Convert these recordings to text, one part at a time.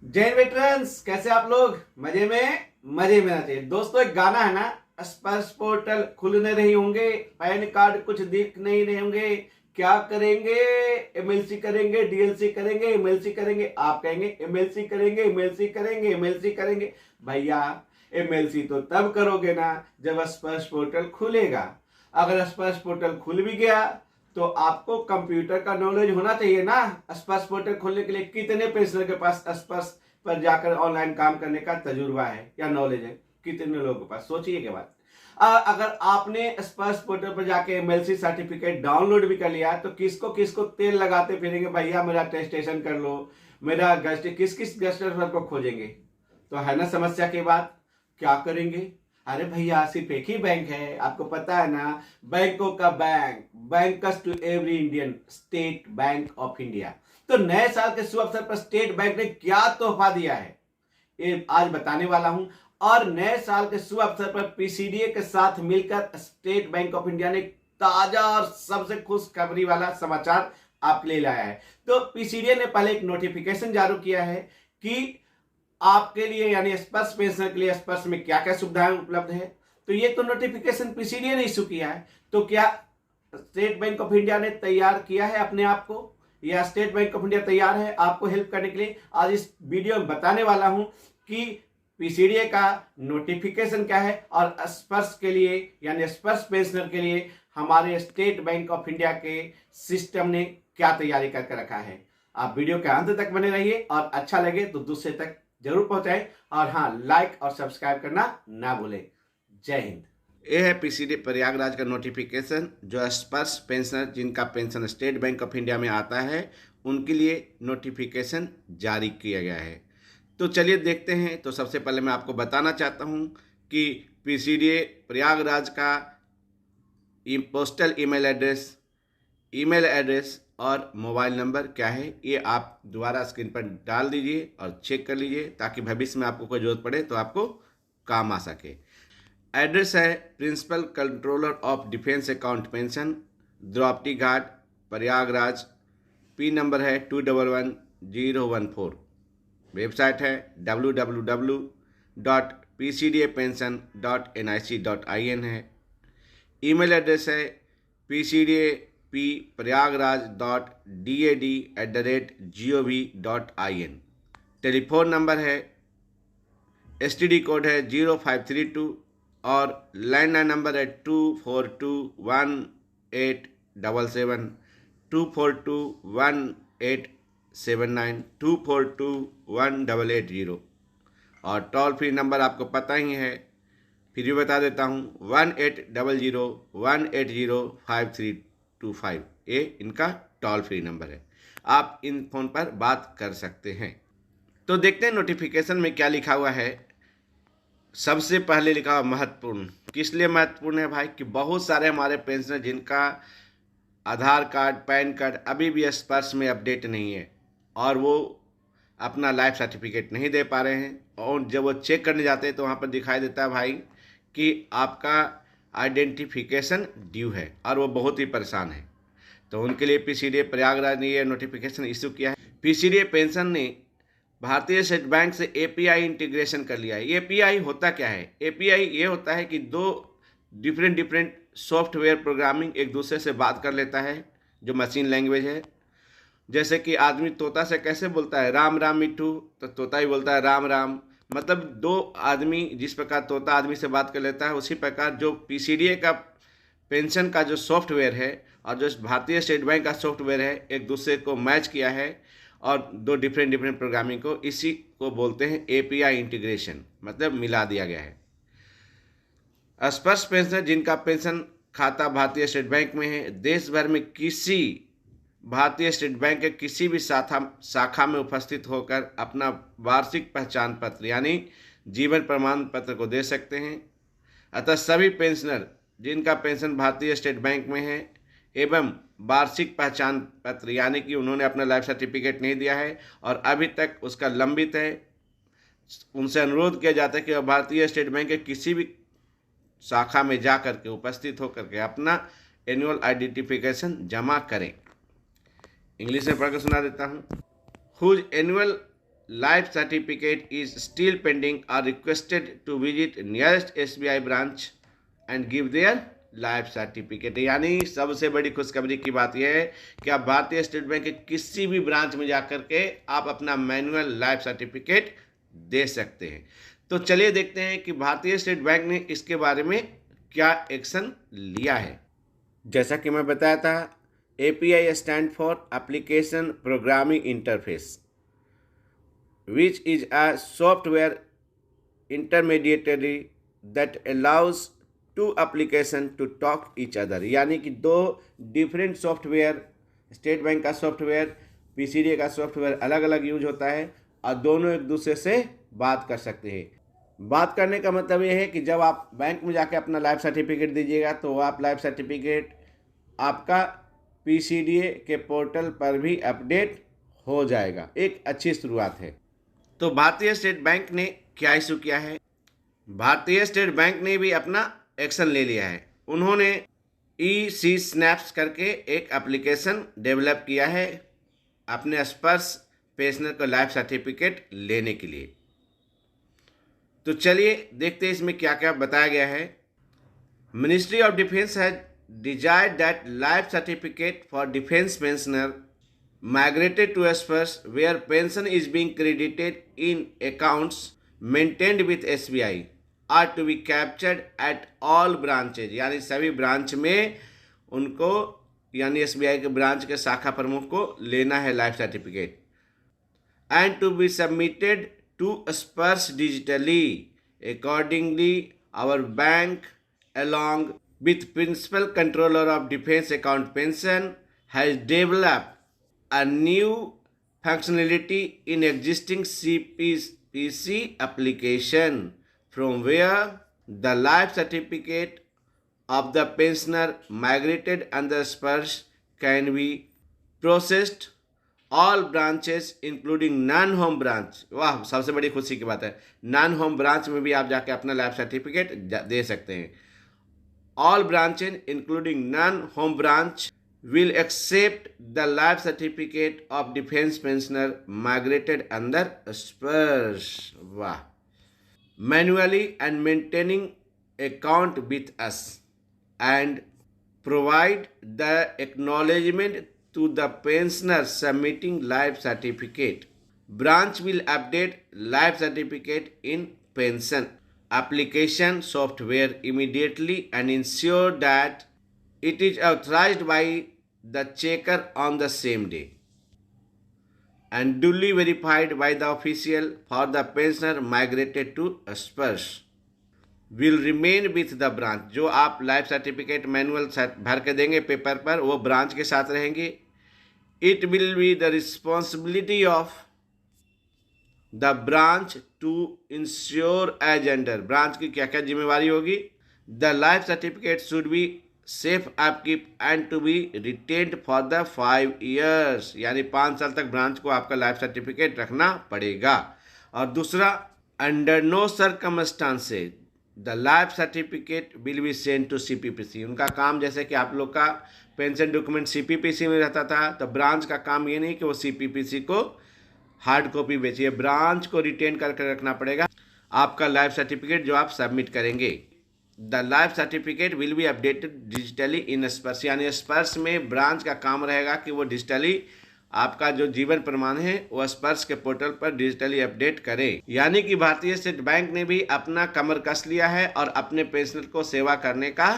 जय हिंद वेटरन्स, कैसे आप लोग? मजे में रहना चाहिए दोस्तों। एक गाना है ना, स्पर्श पोर्टल खुलने नहीं होंगे, पैन कार्ड कुछ दिख नहीं रहे होंगे, क्या करेंगे? एमएलसी करेंगे, डीएलसी करेंगे, एमएलसी करेंगे। आप कहेंगे एमएलसी करेंगे, एमएलसी करेंगे, एमएलसी करेंगे। भैया, एमएलसी तो तब करोगे ना जब स्पर्श पोर्टल खुलेगा। अगर स्पर्श पोर्टल खुल भी गया तो आपको कंप्यूटर का नॉलेज होना चाहिए ना। स्पर्श पोर्टल खोलने के लिए कितने पेशेंटर के पास स्पर्श पर जाकर ऑनलाइन काम करने का तजुर्बा है या नॉलेज है? कितने लोगों के पास? सोचिए के बाद। अगर आपने स्पर्श पोर्टल पर जाके एमएलसी सर्टिफिकेट डाउनलोड भी कर लिया तो किसको किसको तेल लगाते फिरेंगे? भैया मेरा टेस्टेशन कर लो, मेरा गेस्ट, किस किस गेस्टर को खोजेंगे? तो है ना समस्या के बाद। क्या करेंगे? अरे भैया, सिर्फ एक ही बैंक है, आपको पता है ना, बैंकों का bank, bankers to every Indian, state bank of India. तो नए साल के शुभ अवसर पर स्टेट बैंक ने क्या तोहफा दिया है ये आज बताने वाला हूं। और नए साल के शुभ अवसर पर पीसीडीए के साथ मिलकर स्टेट बैंक ऑफ इंडिया ने ताजा और सबसे खुशखबरी वाला समाचार आप ले लाया है। तो पीसीडीए ने पहले एक नोटिफिकेशन जारी किया है कि आपके लिए यानी स्पर्श पेंशनर के लिए स्पर्श में क्या क्या सुविधाएं उपलब्ध है। तो ये तो नोटिफिकेशन पीसीडीए ने इशू किया है। तो क्या स्टेट बैंक ऑफ इंडिया ने तैयार किया है अपने आप को, या स्टेट बैंक ऑफ इंडिया तैयार है आपको हेल्प करने के लिए? आज इस वीडियो में बताने वाला हूं कि पीसीडीए का नोटिफिकेशन क्या है और स्पर्श के लिए यानी स्पर्श पेंशनर के लिए हमारे स्टेट बैंक ऑफ इंडिया के सिस्टम ने क्या तैयारी करके रखा है। आप वीडियो के अंत तक बने रहिए और अच्छा लगे तो दूसरे तक जरूर पहुंचाएं, और हाँ, लाइक और सब्सक्राइब करना ना भूलें। जय हिंद। ये है पीसीडी प्रयागराज का नोटिफिकेशन, जो स्पर्श पेंशनर जिनका pension state bank of India में आता है उनके लिए नोटिफिकेशन जारी किया गया है। तो चलिए देखते हैं। तो सबसे पहले मैं आपको बताना चाहता हूं कि पीसीडी प्रयागराज का पोस्टल ईमेल एड्रेस और मोबाइल नंबर क्या है, ये आप दोबारा स्क्रीन पर डाल दीजिए और चेक कर लीजिए, ताकि भविष्य में आपको कोई जरूरत पड़े तो आपको काम आ सके। एड्रेस है principal controller of defence account pension, Draupadi Ghat, Prayagraj. P number है 211014। वेबसाइट है www.pcdapension.nic.in है। ईमेल एड्रेस है pcdap.pryagraj.dad@gov.in। टेलीफोन नंबर है, एसटीडी कोड है 0532 और लैंडलाइन नंबर है 2421877, 2421879, 2421880। और टोल फ्री नंबर आपको पता ही है, फिर भी बता देता हूँ, 1800180535। ये इनका टोल फ्री नंबर है, आप इन फ़ोन पर बात कर सकते हैं। तो देखते हैं नोटिफिकेशन में क्या लिखा हुआ है। सबसे पहले लिखा हुआ महत्वपूर्ण। किस लिए महत्वपूर्ण है भाई? कि बहुत सारे हमारे पेंशनर जिनका आधार कार्ड, पैन कार्ड अभी भी स्पर्श में अपडेट नहीं है और वो अपना लाइफ सर्टिफिकेट नहीं दे पा रहे हैं, और जब वो चेक करने जाते हैं तो वहाँ पर दिखाई देता है भाई कि आपका आइडेंटिफिकेशन ड्यू है, और वो बहुत ही परेशान है। तो उनके लिए पीसीडीए प्रयागराज ने यह नोटिफिकेशन इशू किया है। पीसीडीए पेंशन ने भारतीय स्टेट बैंक से एपीआई इंटीग्रेशन कर लिया है। एपीआई होता क्या है? एपीआई ये होता है कि दो डिफरेंट सॉफ्टवेयर प्रोग्रामिंग एक दूसरे से बात कर लेता है, जो मशीन लैंग्वेज है। जैसे कि आदमी तोता से कैसे बोलता है राम राम मिट्ठू, तो तोता ही बोलता है राम राम। मतलब दो आदमी, जिस प्रकार तोता आदमी से बात कर लेता है, उसी प्रकार जो पीसीडीए का पेंशन का जो सॉफ्टवेयर है और जो भारतीय स्टेट बैंक का सॉफ्टवेयर है, एक दूसरे को मैच किया है और दो डिफरेंट प्रोग्रामिंग को, इसी को बोलते हैं एपीआई इंटीग्रेशन, मतलब मिला दिया गया है। स्पर्श पेंशनर जिनका पेंशन खाता भारतीय स्टेट बैंक में है, देश भर में किसी भारतीय स्टेट बैंक के किसी भी शाखा में उपस्थित होकर अपना वार्षिक पहचान पत्र यानी जीवन प्रमाण पत्र को दे सकते हैं। अतः सभी पेंशनर जिनका पेंशन भारतीय स्टेट बैंक में है एवं वार्षिक पहचान पत्र यानी कि उन्होंने अपना लाइफ सर्टिफिकेट नहीं दिया है और अभी तक उसका लंबित है, उनसे अनुरोध किया जाता है कि वह भारतीय स्टेट बैंक के किसी भी शाखा में जा करके उपस्थित होकर के अपना एनुअल आइडेंटिफिकेशन जमा करें। इंग्लिश में पढ़कर सुना देता हूँ। Whose annual life certificate is still pending are requested to visit nearest SBI branch and give their life certificate. यानी सबसे बड़ी खुशखबरी की बात यह है कि आप भारतीय स्टेट बैंक के किसी भी ब्रांच में जाकर के आप अपना मैनुअल लाइफ सर्टिफिकेट दे सकते हैं। तो चलिए देखते हैं कि भारतीय स्टेट बैंक ने इसके बारे में क्या एक्शन लिया है। जैसा कि मैं बताया था, API stand for application programming interface, which is a software intermediary that allows two applications to talk each other। यानी कि दो डिफरेंट सॉफ्टवेयर, स्टेट बैंक का सॉफ्टवेयर, PCDA का सॉफ्टवेयर अलग अलग यूज होता है और दोनों एक दूसरे से बात कर सकते हैं। बात करने का मतलब ये है कि जब आप बैंक में जाके अपना लाइफ सर्टिफिकेट दीजिएगा तो आप लाइफ सर्टिफिकेट आपका PCDA के पोर्टल पर भी अपडेट हो जाएगा। एक अच्छी शुरुआत है। तो भारतीय स्टेट बैंक ने क्या इशू किया है? भारतीय स्टेट बैंक ने भी अपना एक्शन ले लिया है। उन्होंने EC-SNAPS करके एक एप्लीकेशन डेवलप किया है अपने स्पर्श पेंशनर को लाइफ सर्टिफिकेट लेने के लिए। तो चलिए देखते हैं इसमें क्या क्या बताया गया है। Ministry of defence has desired that life certificate for defence pensioner migrated to Spurs where pension is being credited in accounts maintained with SBI are to be captured at all branches। यानी सभी branch में उनको, यानी SBI के branch के शाखा प्रमुख को लेना है life certificate, and to be submitted to Spurs digitally। Accordingly, our bank along with Principal Controller of Defense Account Pension has developed a new functionality in existing CPPC application from where the life certificate of the pensioner migrated under Spurs can be processed all branches including non-home branch। वाह, सबसे बड़ी खुशी की बात है, non home branch में भी आप जाके अपना लाइफ सर्टिफिकेट दे सकते हैं। All branches including non-home branch will accept the life certificate of defense pensioner migrated under Spurs। वाह, manually and maintaining account with us and provide the acknowledgement to the pensioner submitting life certificate। Branch will update life certificate in pension application software immediately and ensure that it is authorized by the checker on the same day and duly verified by the official for the pensioner migrated to Spurs will remain with the branch। जो आप life certificate manual भर के देंगे paper पर, वो branch के साथ रहेंगे। It will be the responsibility of the branch to ensure as under। Branch की क्या क्या जिम्मेवारी होगी? The life certificate should be safe upkeep and to be retained for the 5 years। यानी 5 साल तक ब्रांच को आपका लाइफ सर्टिफिकेट रखना पड़ेगा। और दूसरा, under no circumstances the life certificate will be send to CPPC। उनका काम, जैसे कि आप लोग का पेंशन डॉक्यूमेंट CPPC में रहता था, तो ब्रांच का काम ये नहीं कि वो CPPC को हार्ड कॉपी बेचिए, ब्रांच को रिटेन करके रखना पड़ेगा आपका लाइफ सर्टिफिकेट जो आप सबमिट करेंगे। The life certificate will be updated digitally in Sparsh. यानी स्पर्श में ब्रांच का काम रहेगा कि वो डिजिटली आपका जो जीवन प्रमाण है वो स्पर्श के पोर्टल पर डिजिटली अपडेट करें। यानी कि भारतीय स्टेट बैंक ने भी अपना कमर कस लिया है और अपने पेंशनर को सेवा करने का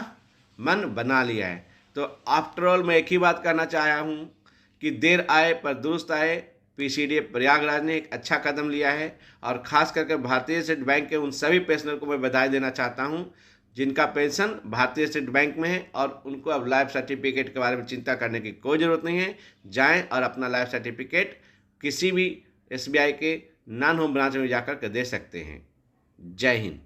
मन बना लिया है। तो आफ्टर ऑल मैं एक ही बात कहना चाहा हूँ कि देर आए पर दुरुस्त आए। PCDA प्रयागराज ने एक अच्छा कदम लिया है और खास करके भारतीय स्टेट बैंक के उन सभी पेंशनर को मैं बधाई देना चाहता हूँ जिनका पेंशन भारतीय स्टेट बैंक में है और उनको अब लाइफ सर्टिफिकेट के बारे में चिंता करने की कोई ज़रूरत नहीं है। जाएं और अपना लाइफ सर्टिफिकेट किसी भी SBI के नॉन होम ब्रांच में जाकर के दे सकते हैं। जय हिंद।